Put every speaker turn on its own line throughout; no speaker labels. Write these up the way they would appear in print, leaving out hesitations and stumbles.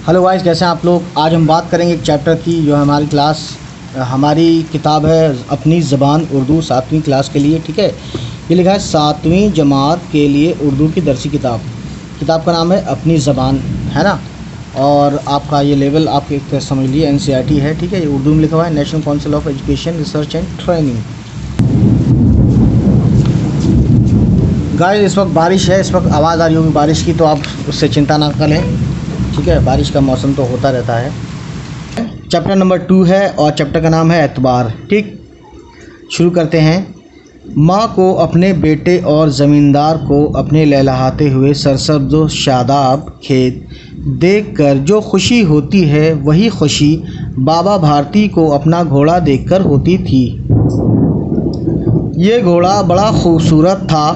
Hello guys, कैसे हैं आप लोग। आज हम बात करेंगे एक चैप्टर की जो हमारी किताब है अपनी ज़बान उर्दू 7वीं क्लास के लिए। ठीक है, ये लिखा है 7वीं जमात के लिए उर्दू की दरसी किताब का नाम है अपनी ज़बान, है ना। और आपका ये लेवल आप एक समझ लिए NCERT है। ठीक है, ये उर्दू में लिखा हुआ है, national council of education research and training. Guys, इस वक्त बारिश है, इस वक्त आवाज़ आ रही होगी बारिश की, तो आप उससे चिंता ना करें। ठीक है, बारिश का मौसम तो होता रहता है। चैप्टर नंबर 2 है और चैप्टर का नाम है एतबार। ठीक, शुरू करते हैं। माँ को अपने बेटे और ज़मींदार को अपने लहलहाते हुए सरसब्ज़ व शादाब खेत देखकर जो खुशी होती है, वही खुशी बाबा भारती को अपना घोड़ा देखकर होती थी। ये घोड़ा बड़ा खूबसूरत था,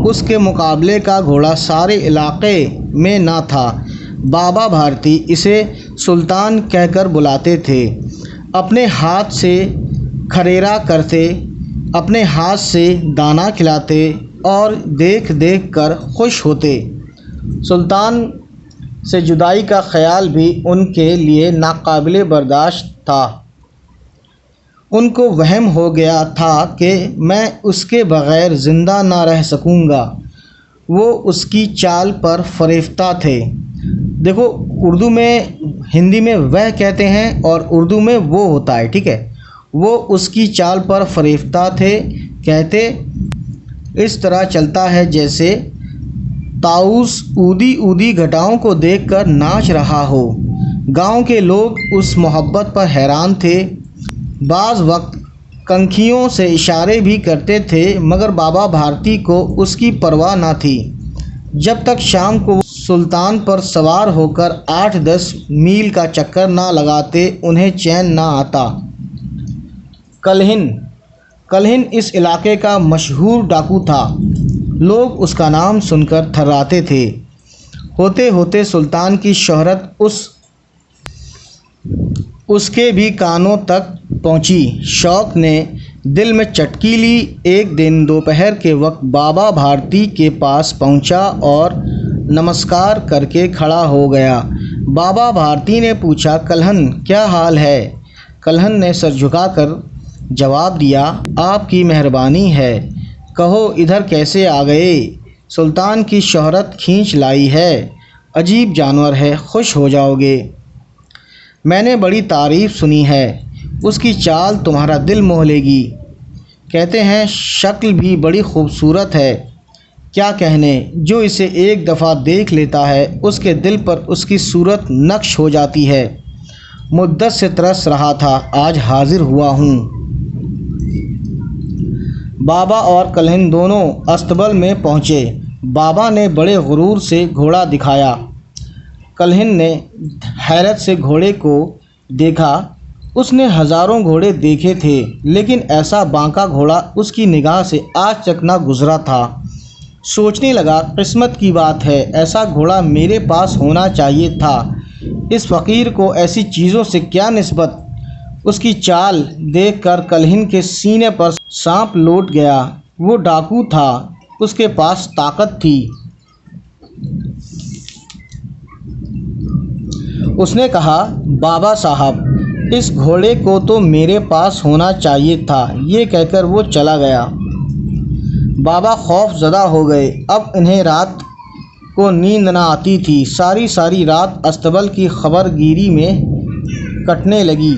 उसके मुकाबले का घोड़ा सारे इलाके में ना था। बाबा भारती इसे सुल्तान कहकर बुलाते थे। अपने हाथ से खरेरा करते, अपने हाथ से दाना खिलाते और देख देख कर खुश होते। सुल्तान से जुदाई का ख्याल भी उनके लिए नाकाबिले बर्दाश्त था। उनको वहम हो गया था कि मैं उसके बग़ैर ज़िंदा ना रह सकूँगा। वो उसकी चाल पर फ़रेफ्ता थे। देखो, उर्दू में, हिंदी में वह कहते हैं और उर्दू में वो होता है। ठीक है, वो उसकी चाल पर फ़रेफ्ता थे कहते इस तरह चलता है जैसे ताऊस ऊदी ऊदी घटाओं को देखकर नाच रहा हो। गांव के लोग उस मोहब्बत पर हैरान थे। बाज़ वक्त कंखियों से इशारे भी करते थे, मगर बाबा भारती को उसकी परवाह न थी। जब तक शाम को सुल्तान पर सवार होकर 8-10 मील का चक्कर ना लगाते, उन्हें चैन ना आता। कलहिन इस इलाके का मशहूर डाकू था। लोग उसका नाम सुनकर थर्राते थे। होते होते सुल्तान की शोहरत उसके भी कानों तक पहुंची। शौक ने दिल में चटकी ली। एक दिन दोपहर के वक्त बाबा भारती के पास पहुंचा और नमस्कार करके खड़ा हो गया। बाबा भारती ने पूछा, कलहन क्या हाल है। कलहन ने सर झुकाकर जवाब दिया, आपकी मेहरबानी है, कहो इधर कैसे आ गए। सुल्तान की शोहरत खींच लाई है, अजीब जानवर है, खुश हो जाओगे। मैंने बड़ी तारीफ़ सुनी है, उसकी चाल तुम्हारा दिल मोह लेगी। कहते हैं शक्ल भी बड़ी खूबसूरत है। क्या कहने, जो इसे एक दफ़ा देख लेता है उसके दिल पर उसकी सूरत नक्श हो जाती है। मुद्दत से तरस रहा था, आज हाजिर हुआ हूँ। बाबा और कलहिन दोनों अस्तबल में पहुँचे। बाबा ने बड़े गुरूर से घोड़ा दिखाया। कलहिन ने हैरत से घोड़े को देखा। उसने हज़ारों घोड़े देखे थे, लेकिन ऐसा बांका घोड़ा उसकी निगाह से आज तक ना गुज़रा था। सोचने लगा, किस्मत की बात है, ऐसा घोड़ा मेरे पास होना चाहिए था। इस फ़कीर को ऐसी चीज़ों से क्या निस्बत। उसकी चाल देखकर कलहिन के सीने पर सांप लौट गया। वो डाकू था, उसके पास ताकत थी। उसने कहा, बाबा साहब, इस घोड़े को तो मेरे पास होना चाहिए था। ये कहकर वो चला गया। बाबा खौफ ज़दा हो गए। अब इन्हें रात को नींद न आती थी। सारी सारी रात अस्तबल की खबरगिरी में कटने लगी।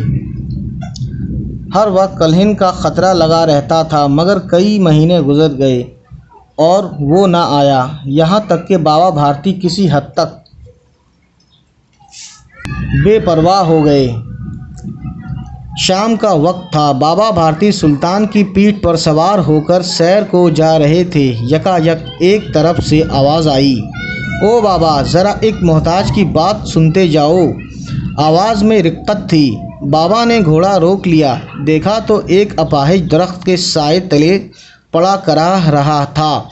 हर वक्त कलहिन का ख़तरा लगा रहता था, मगर कई महीने गुजर गए और वो न आया। यहाँ तक कि बाबा भारती किसी हद तक बेपरवाह हो गए। शाम का वक्त था। बाबा भारती सुल्तान की पीठ पर सवार होकर सैर को जा रहे थे। यकायक एक तरफ से आवाज़ आई, ओ बाबा, ज़रा एक मोहताज की बात सुनते जाओ। आवाज़ में रिक्कत थी। बाबा ने घोड़ा रोक लिया। देखा तो एक अपाहिज दरख्त के साए तले पड़ा कराह रहा था।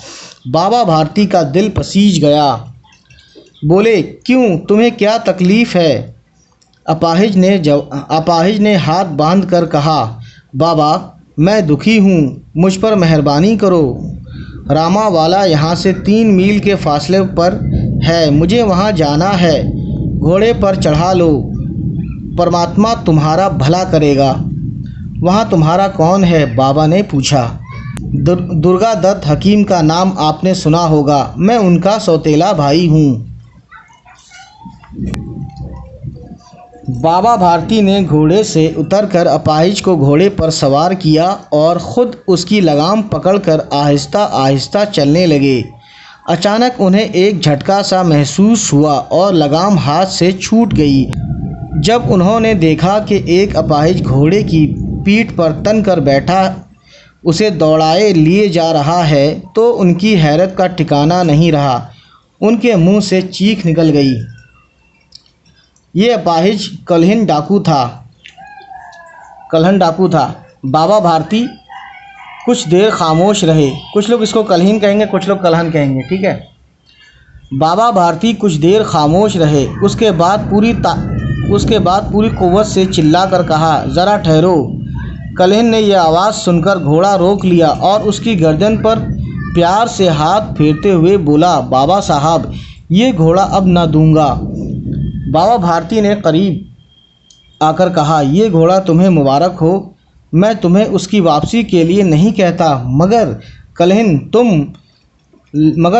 बाबा भारती का दिल पसीज गया। बोले, क्यों, तुम्हें क्या तकलीफ़ है। अपाहिज ने हाथ बांध कर कहा, बाबा, मैं दुखी हूँ, मुझ पर मेहरबानी करो। रामावाला यहाँ से 3 मील के फासले पर है, मुझे वहाँ जाना है। घोड़े पर चढ़ा लो, परमात्मा तुम्हारा भला करेगा। वहाँ तुम्हारा कौन है? बाबा ने पूछा। दुर्गा दत्त हकीम का नाम आपने सुना होगा, मैं उनका सौतेला भाई हूँ। बाबा भारती ने घोड़े से उतरकर अपाहिज को घोड़े पर सवार किया और ख़ुद उसकी लगाम पकड़कर आहिस्ता आहिस्ता चलने लगे। अचानक उन्हें एक झटका सा महसूस हुआ और लगाम हाथ से छूट गई। जब उन्होंने देखा कि एक अपाहिज घोड़े की पीठ पर तन कर बैठा उसे दौड़ाए लिए जा रहा है तो उनकी हैरत का ठिकाना नहीं रहा। उनके मुंह से चीख निकल गई। ये अपाहिज कलहन डाकू था। बाबा भारती कुछ देर खामोश रहे। कुछ लोग इसको कलहन कहेंगे, कुछ लोग कलहन कहेंगे, ठीक है। बाबा भारती कुछ देर खामोश रहे। उसके बाद पूरी कुव्वत से चिल्लाकर कहा, ज़रा ठहरो। कलहन ने यह आवाज़ सुनकर घोड़ा रोक लिया और उसकी गर्दन पर प्यार से हाथ फेरते हुए बोला, बाबा साहब, ये घोड़ा अब ना दूंगा। बाबा भारती ने करीब आकर कहा, ये घोड़ा तुम्हें मुबारक हो। मैं तुम्हें उसकी वापसी के लिए नहीं कहता, मगर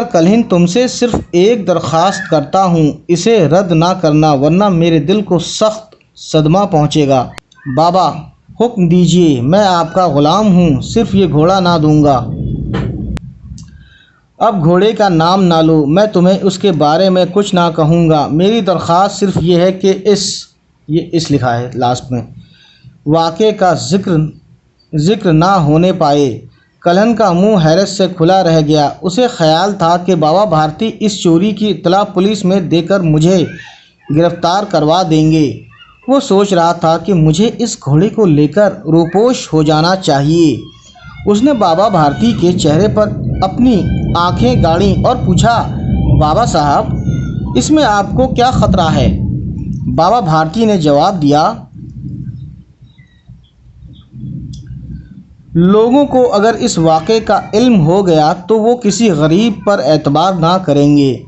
कलहन तुमसे सिर्फ एक दरख्वास्त करता हूँ, इसे रद्द ना करना, वरना मेरे दिल को सख्त सदमा पहुँचेगा। बाबा हुक्म दीजिए, मैं आपका ग़ुलाम हूँ, सिर्फ ये घोड़ा ना दूंगा। अब घोड़े का नाम ना लो, मैं तुम्हें उसके बारे में कुछ ना कहूँगा। मेरी दरख्वास्त सिर्फ ये है कि इस लिखा है लास्ट में, वाक़े का ज़िक्र ना होने पाए। कलहन का मुंह हैरत से खुला रह गया। उसे ख़याल था कि बाबा भारती इस चोरी की इत्तला पुलिस में देकर मुझे गिरफ़्तार करवा देंगे। वो सोच रहा था कि मुझे इस घोड़े को लेकर रोपोश हो जाना चाहिए। उसने बाबा भारती के चेहरे पर अपनी आंखें गाड़ी और पूछा, बाबा साहब, इसमें आपको क्या ख़तरा है? बाबा भारती ने जवाब दिया, लोगों को अगर इस वाक़े का इल्म हो गया तो वो किसी गरीब पर एतबार ना करेंगे।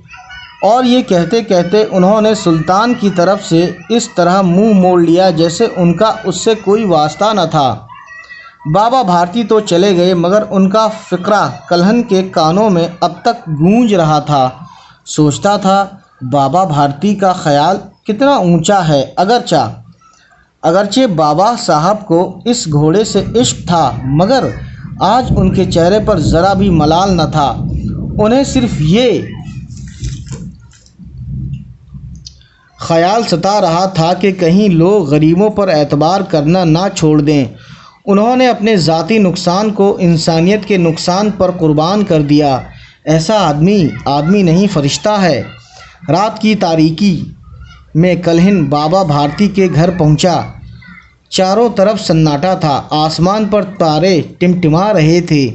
और ये कहते कहते उन्होंने सुल्तान की तरफ से इस तरह मुंह मोड़ लिया जैसे उनका उससे कोई वास्ता न था। बाबा भारती तो चले गए, मगर उनका फ़िक्रा कलहन के कानों में अब तक गूंज रहा था। सोचता था, बाबा भारती का ख़याल कितना ऊंचा है। अगरचे बाबा साहब को इस घोड़े से इश्क था, मगर आज उनके चेहरे पर ज़रा भी मलाल न था। उन्हें सिर्फ ये ख़याल सता रहा था कि कहीं लोग गरीबों पर एतबार करना ना छोड़ दें। उन्होंने अपने ज़ाती नुकसान को इंसानियत के नुकसान पर कुर्बान कर दिया। ऐसा आदमी नहीं, फरिश्ता है। रात की तारीकी में कलहन बाबा भारती के घर पहुंचा। चारों तरफ सन्नाटा था। आसमान पर तारे टिमटिमा रहे थे।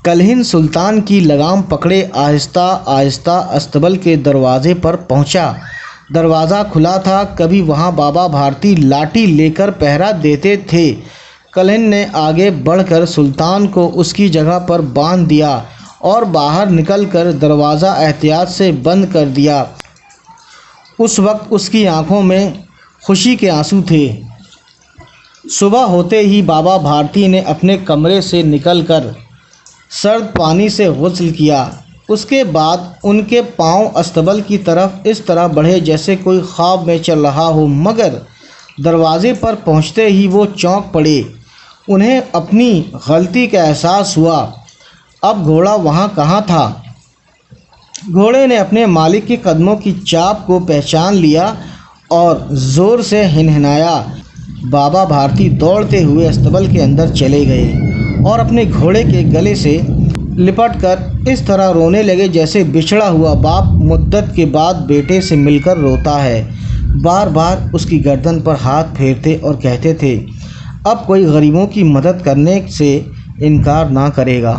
कलहन सुल्तान की लगाम पकड़े आहिस्ता आहिस्ता अस्तबल के दरवाज़े पर पहुंचा। दरवाज़ा खुला था। कभी वहां बाबा भारती लाठी लेकर पहरा देते थे। कलहन ने आगे बढ़कर सुल्तान को उसकी जगह पर बांध दिया और बाहर निकलकर दरवाज़ा एहतियात से बंद कर दिया। उस वक्त उसकी आंखों में खुशी के आंसू थे। सुबह होते ही बाबा भारती ने अपने कमरे से निकलकर सर्द पानी से गुस्ल किया। उसके बाद उनके पांव अस्तबल की तरफ इस तरह बढ़े जैसे कोई ख्वाब में चल रहा हो, मगर दरवाज़े पर पहुंचते ही वो चौंक पड़े। उन्हें अपनी गलती का एहसास हुआ। अब घोड़ा वहाँ कहाँ था? घोड़े ने अपने मालिक के कदमों की चाप को पहचान लिया और ज़ोर से हिनहिनाया। बाबा भारती दौड़ते हुए अस्तबल के अंदर चले गए और अपने घोड़े के गले से लिपटकर इस तरह रोने लगे जैसे बिछड़ा हुआ बाप मुद्दत के बाद बेटे से मिलकर रोता है। बार बार उसकी गर्दन पर हाथ फेरते और कहते थे, अब कोई गरीबों की मदद करने से इनकार ना करेगा।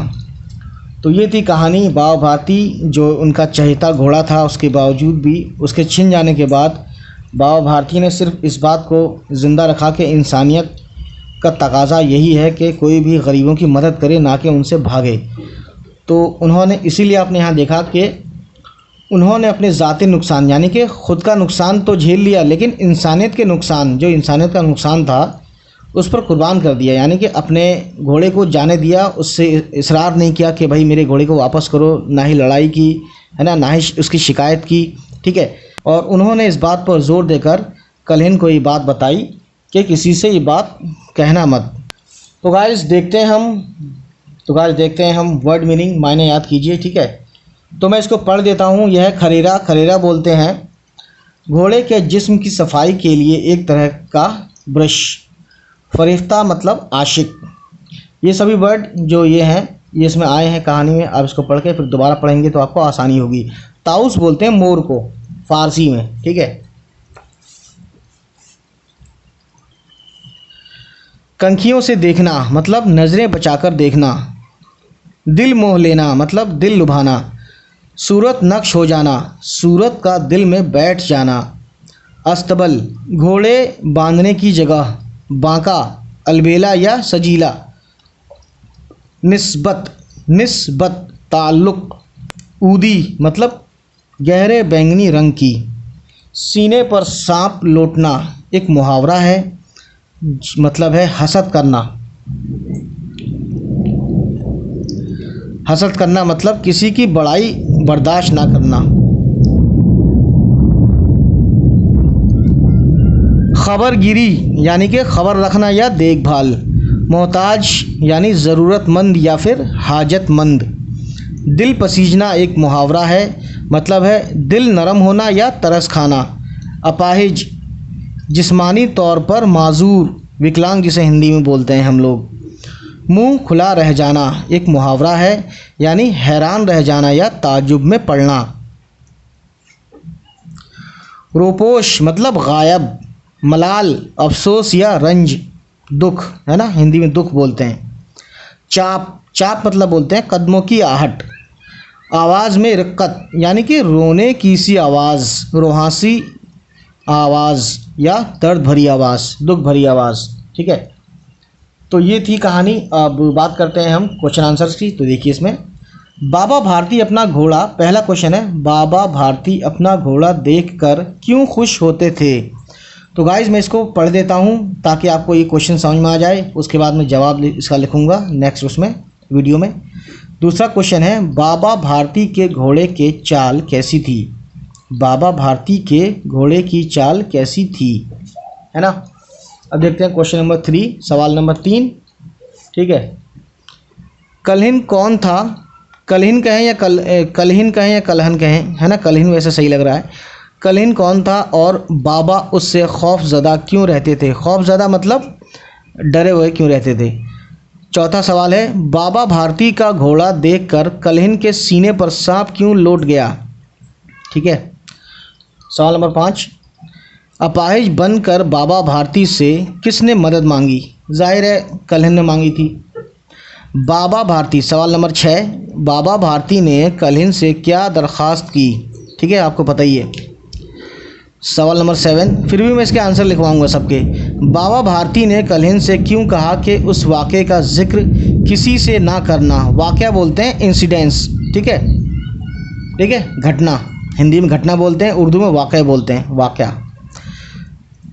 तो ये थी कहानी बाबा भारती, जो उनका चहेता घोड़ा था। उसके बावजूद भी उसके छिन जाने के बाद बाबा भारती ने सिर्फ इस बात को ज़िंदा रखा कि इंसानियत का तकाज़ा यही है कि कोई भी गरीबों की मदद करे, ना कि उनसे भागे। तो उन्होंने इसीलिए आपने यहाँ देखा कि उन्होंने अपने ज़ाती नुकसान यानी कि ख़ुद का नुकसान तो झेल लिया, लेकिन इंसानियत के नुकसान, जो इंसानियत का नुकसान था उस पर कुर्बान कर दिया। यानी कि अपने घोड़े को जाने दिया, उससे इसरार नहीं किया कि भाई मेरे घोड़े को वापस करो, ना ही लड़ाई की, है ना ही उसकी शिकायत की, ठीक है। और उन्होंने इस बात पर ज़ोर देकर कलहिन को ये बात बताई कि किसी से ये बात कहना मत। तो गाइस देखते हैं हम वर्ड मीनिंग, मायने याद कीजिए, ठीक है। तो मैं इसको पढ़ देता हूँ। यह खरेरा, खरेरा बोलते हैं घोड़े के जिस्म की सफाई के लिए एक तरह का ब्रश। फरिश्ता मतलब आशिक। ये सभी वर्ड जो ये हैं ये इसमें आए हैं कहानी में। आप इसको पढ़ के फिर दोबारा पढ़ेंगे तो आपको आसानी होगी। ताउस बोलते हैं मोर को फारसी में, ठीक है। कंखियों से देखना मतलब नज़रें बचाकर देखना। दिल मोह लेना मतलब दिल लुभाना। सूरत नक्श हो जाना, सूरत का दिल में बैठ जाना। अस्तबल घोड़े बांधने की जगह, बांका, अलबेला या सजीला। निस्बत ताल्लुक। ऊदी मतलब गहरे बैंगनी रंग की। सीने पर सांप लोटना एक मुहावरा है, मतलब है हसद करना। हसद करना मतलब किसी की बड़ाई बर्दाश्त ना करना। खबरगिरी यानी कि खबर रखना या देखभाल। मोहताज यानी ज़रूरतमंद या फिर हाजतमंद। दिल पसीजना एक मुहावरा है, मतलब है दिल नरम होना या तरस खाना। अपाहिज जिस्मानी तौर पर माजूर, विकलांग जिसे हिंदी में बोलते हैं हम लोग। मुंह खुला रह जाना एक मुहावरा है, यानी हैरान रह जाना या ताज्जुब में पड़ना। रोपोश मतलब गायब। मलाल अफसोस या रंज, दुख, है ना, हिंदी में दुख बोलते हैं। चाप मतलब बोलते हैं कदमों की आहट। आवाज़ में रिक्कत यानी कि रोने की सी आवाज़, रोहासी आवाज़ या दर्द भरी आवाज़, दुख भरी आवाज़, ठीक है। तो ये थी कहानी। अब बात करते हैं हम क्वेश्चन आंसर्स की। तो देखिए इसमें बाबा भारती अपना घोड़ा, पहला क्वेश्चन है बाबा भारती अपना घोड़ा देखकर क्यों खुश होते थे। तो गाइज़ मैं इसको पढ़ देता हूँ ताकि आपको ये क्वेश्चन समझ में आ जाए, उसके बाद मैं जवाब इसका लिखूँगा नेक्स्ट उसमें वीडियो में। दूसरा क्वेश्चन है बाबा भारती के घोड़े के चाल कैसी थी। बाबा भारती के घोड़े की चाल कैसी थी, है ना। अब देखते हैं क्वेश्चन नंबर 3, सवाल नंबर 3, ठीक है। कलहिन कौन था। कलहिन कहें या कलहिन कहें या कलहन कहें, है ना, कलहिन वैसे सही लग रहा है। कलहिन कौन था और बाबा उससे खौफज़दा क्यों रहते थे। खौफज़दा मतलब डरे हुए क्यों रहते थे। चौथा सवाल है बाबा भारती का घोड़ा देखकर कलहिन के सीने पर सांप क्यों लौट गया, ठीक है। सवाल नंबर 5, अपाहिज बनकर बाबा भारती से किसने मदद मांगी। जाहिर है कलहिन ने मांगी थी। बाबा भारती, सवाल नंबर 6, बाबा भारती ने कलहिन से क्या दरख्वास्त की, ठीक है, आपको पता ही है। सवाल नंबर 7, फिर भी मैं इसके आंसर लिखवाऊंगा सबके। बाबा भारती ने कलहिन से क्यों कहा कि उस वाक़े का जिक्र किसी से ना करना। वाक़या बोलते हैं इंसिडेंस, ठीक है, ठीक है, घटना, हिंदी में घटना बोलते हैं, उर्दू में वाक़या बोलते हैं, वाक़या।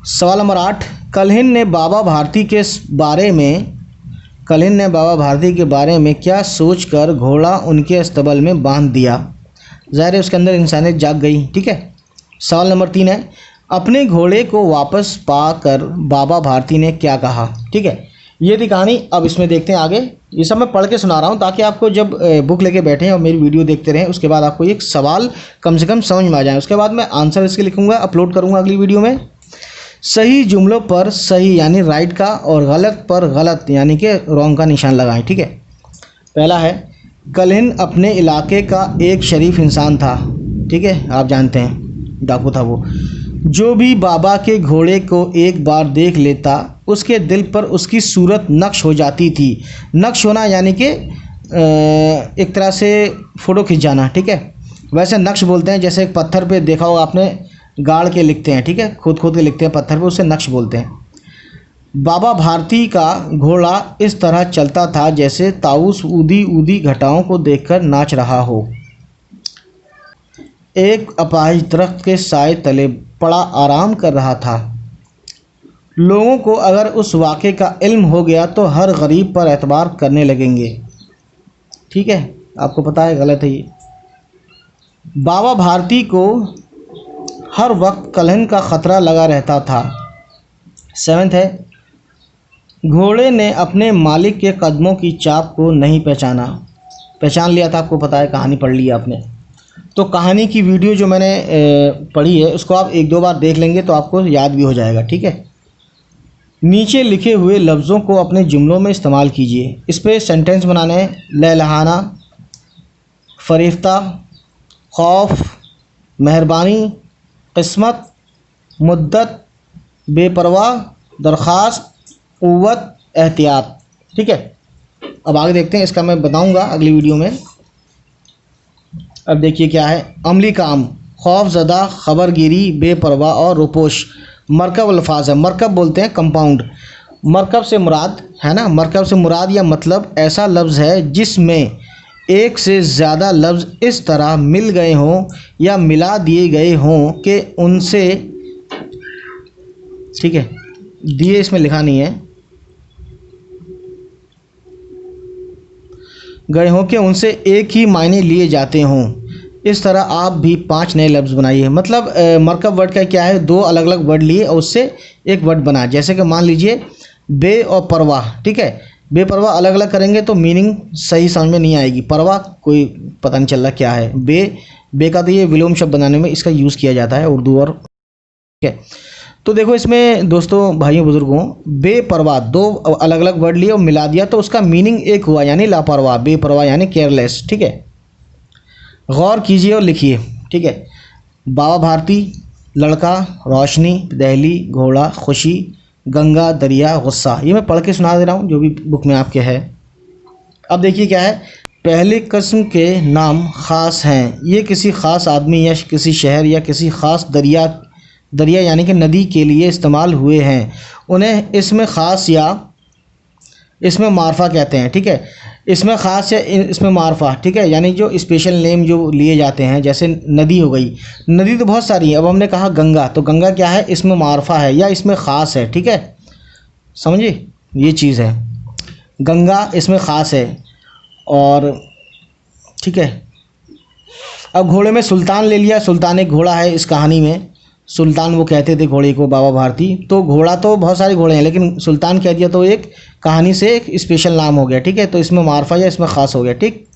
सवाल नंबर 8, कलहिन ने बाबा भारती के बारे में क्या सोचकर घोड़ा उनके अस्तबल में बांध दिया। ज़ाहिर है उसके अंदर इंसानियत जाग गई, ठीक है। सवाल नंबर 3 है अपने घोड़े को वापस पाकर बाबा भारती ने क्या कहा, ठीक है। ये थी कहानी। अब इसमें देखते हैं आगे। ये सब मैं पढ़ के सुना रहा हूँ ताकि आपको जब बुक लेके बैठें और मेरी वीडियो देखते रहें, उसके बाद आपको एक सवाल कम से कम समझ में आ जाए। उसके बाद मैं आंसर इसके लिखूँगा, अपलोड करूँगा अगली वीडियो में। सही जुमलों पर सही यानी राइट का और गलत पर गलत यानी कि रॉन्ग का निशान लगाएं, ठीक है। पहला है कलहिन अपने इलाके का एक शरीफ इंसान था, ठीक है, आप जानते हैं डाकू था वो। जो भी बाबा के घोड़े को एक बार देख लेता उसके दिल पर उसकी सूरत नक्श हो जाती थी। नक्श होना यानी कि एक तरह से फ़ोटो खिंच जाना, ठीक है। वैसे नक्श बोलते हैं, जैसे एक पत्थर पे देखा होगा आपने, गाड़ के लिखते हैं, ठीक है, खोद के लिखते हैं पत्थर पे, उसे नक्श बोलते हैं। बाबा भारती का घोड़ा इस तरह चलता था जैसे ताऊस ऊदी ऊदी घटाओं को देखकर नाच रहा हो। एक अपाहिज दरख्त के साए तले पड़ा आराम कर रहा था। लोगों को अगर उस वाक़े का इल्म हो गया तो हर गरीब पर एतबार करने लगेंगे। ठीक है, आपको पता है गलत है ये। बाबा भारती को हर वक्त कलहन का ख़तरा लगा रहता था। 7 है, घोड़े ने अपने मालिक के कदमों की चाप को नहीं पहचान लिया था। आपको पता है, कहानी पढ़ ली आपने। तो कहानी की वीडियो जो मैंने पढ़ी है उसको आप 1-2 बार देख लेंगे तो आपको याद भी हो जाएगा। ठीक है, नीचे लिखे हुए लफ्ज़ों को अपने जुमलों में इस्तेमाल कीजिए। इस पर सेंटेंस बनाने हैं। लहलहाना, फरिफ्ता, खौफ, मेहरबानी, किस्मत, मुद्दत, बेपरवाह, दरख्वास्त, क़ुव्वत, एहतियात। ठीक है, अब आगे देखते हैं, इसका मैं बताऊंगा अगली वीडियो में। अब देखिए क्या है। अमली काम, खौफज़दा, खबरगिरी, बेपरवाह और रुपोश मरकब अल्फाज है। मरकब बोलते हैं कंपाउंड। मरकब से मुराद है ना, मरकब से मुराद या मतलब ऐसा लफ्ज़ है जिसमें एक से ज़्यादा लफ्ज़ इस तरह मिल गए हों या मिला दिए गए हों कि उनसे, ठीक है, दिए इसमें लिखा नहीं है, गए हों कि उनसे एक ही मायने लिए जाते हों। इस तरह आप भी 5 नए लफ्ज़ बनाइए। मतलब मरकब वर्ड का क्या है, 2 अलग अलग वर्ड लिए और उससे एक वर्ड बना। जैसे कि मान लीजिए बे और परवाह। ठीक है, बेपरवाह अलग अलग करेंगे तो मीनिंग सही समझ में नहीं आएगी। परवाह कोई पता नहीं चल रहा क्या है। बे का तो ये विलोम शब्द बनाने में इसका यूज़ किया जाता है, उर्दू और। ठीक है, तो देखो इसमें दोस्तों, भाइयों, बुजुर्गों, बेपरवाह 2 अलग अलग वर्ड लिए और मिला दिया तो उसका मीनिंग एक हुआ, यानी लापरवाह। बेपरवाह यानी केयरलेस। ठीक है, गौर कीजिए और लिखिए। ठीक है, बाबा भारती, लड़का, रोशनी, दहली, घोड़ा, खुशी, गंगा, दरिया, गुस्सा। ये मैं पढ़ के सुना दे रहा हूँ जो भी बुक में आपके है। अब देखिए क्या है। पहले किस्म के नाम ख़ास हैं। ये किसी ख़ास आदमी या किसी शहर या किसी ख़ास दरिया यानी कि नदी के लिए इस्तेमाल हुए हैं। उन्हें इसमें ख़ास या इसमें मारफा कहते हैं। ठीक है, इसमें ख़ास या इसमें मारफा। ठीक है, यानी जो स्पेशल नेम जो लिए जाते हैं, जैसे नदी हो गई। नदी तो बहुत सारी है। अब हमने कहा गंगा, तो गंगा क्या है, इसमें मारफा है या इसमें ख़ास है। ठीक है, समझिए ये चीज़ है, गंगा इसमें ख़ास है। और ठीक है, अब घोड़े में सुल्तान ले लिया। सुल्तान एक घोड़ा है इस कहानी में। सुल्तान वो कहते थे घोड़े को, बाबा भारती। तो घोड़ा तो बहुत सारे घोड़े हैं लेकिन सुल्तान कह दिया तो एक कहानी से एक स्पेशल नाम हो गया। ठीक है, तो इसमें मारफा या इसमें ख़ास हो गया। ठीक,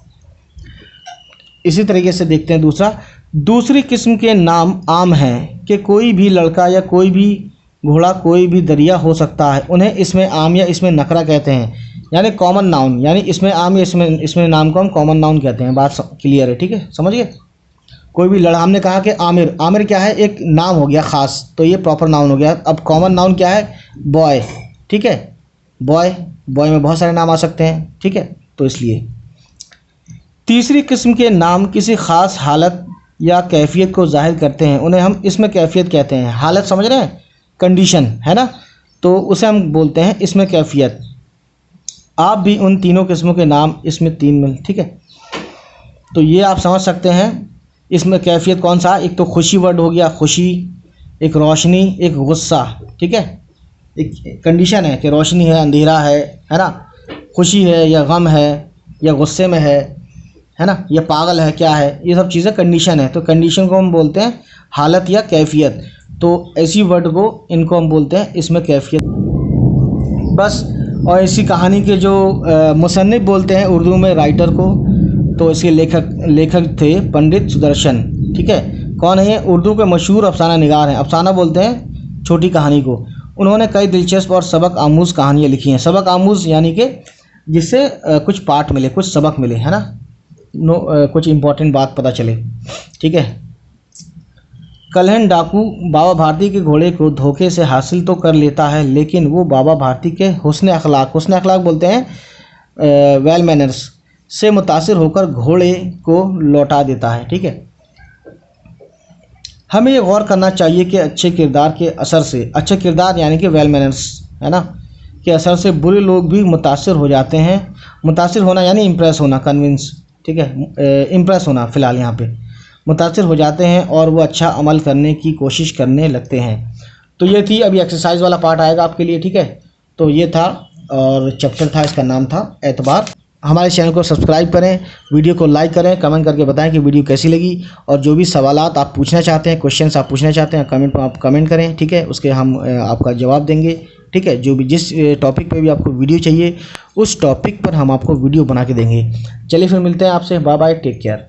इसी तरीके से देखते हैं दूसरी किस्म के नाम आम हैं कि कोई भी लड़का या कोई भी घोड़ा, कोई भी दरिया हो सकता है। उन्हें इसमें आम या इसमें नकरा कहते हैं, यानी कॉमन नाउन। यानी इसमें आम या इसमें नाम को हम कॉमन नाउन कहते हैं। बात क्लियर है? ठीक है, समझिए। कोई भी लड़ा, हमने कहा कि आमिर क्या है, एक नाम हो गया ख़ास, तो ये प्रॉपर नाउन हो गया। अब कॉमन नाउन क्या है, बॉय। ठीक है, बॉय में बहुत सारे नाम आ सकते हैं। ठीक है, तो इसलिए तीसरी किस्म के नाम किसी ख़ास हालत या कैफियत को जाहिर करते हैं। उन्हें हम इसमें कैफियत कहते हैं। हालत समझ रहे हैं, कंडीशन है ना, तो उसे हम बोलते हैं इसमें कैफियत। आप भी उन तीनों किस्मों के नाम इसमें 3 मिल। ठीक है, तो ये आप समझ सकते हैं इसमें कैफियत कौन सा। एक तो खुशी वर्ड हो गया, खुशी, एक रोशनी, एक गुस्सा। ठीक है, एक कंडीशन है कि रोशनी है, अंधेरा है ना, खुशी है या गम है या गुस्से में है ना, या पागल है, क्या है, ये सब चीज़ें कंडीशन है। तो कंडीशन को हम बोलते हैं हालत या कैफियत। तो ऐसी वर्ड को इनको हम बोलते हैं इसमें कैफियत। बस, और इसी कहानी के जो मुसन्निफ बोलते हैं उर्दू में राइटर को, तो इसके लेखक थे पंडित सुदर्शन। ठीक है, कौन है ये, उर्दू के मशहूर अफसाना निगार हैं। अफसाना बोलते हैं छोटी कहानी को। उन्होंने कई दिलचस्प और सबक आमूज़ कहानियाँ लिखी हैं। सबक आमूज़ यानी कि जिससे कुछ पाठ मिले, कुछ सबक मिले, है ना, कुछ इम्पोर्टेंट बात पता चले। ठीक है, कलहन डाकू बाबा भारती के घोड़े को धोखे से हासिल तो कर लेता है, लेकिन वो बाबा भारती के हुस्न अखलाक बोलते हैं वेल मैनर्स से मुतासिर होकर घोड़े को लौटा देता है। ठीक है, हमें ये गौर करना चाहिए कि अच्छे किरदार के असर से, अच्छे किरदार यानी कि वेल मैनर्स, है ना, के असर से बुरे लोग भी मुतासिर हो जाते हैं। मुतासिर होना यानी इम्प्रेस होना, कन्विंस। ठीक है, इम्प्रेस होना फ़िलहाल यहाँ पे। मुतासिर हो जाते हैं और वो अच्छा अमल करने की कोशिश करने लगते हैं। तो ये थी, अभी एक्सरसाइज वाला पार्ट आएगा आपके लिए, ठीक है। तो ये था और चैप्टर था, इसका नाम था एतबार। हमारे चैनल को सब्सक्राइब करें, वीडियो को लाइक करें, कमेंट करके बताएं कि वीडियो कैसी लगी, और जो भी सवालात आप पूछना चाहते हैं, क्वेश्चंस आप पूछना चाहते हैं, कमेंट पर आप कमेंट करें, ठीक है। उसके हम आपका जवाब देंगे, ठीक है। जो भी जिस टॉपिक पे भी आपको वीडियो चाहिए उस टॉपिक पर हम आपको वीडियो बना के देंगे। चलिए फिर मिलते हैं आपसे, बाय बाय, टेक केयर।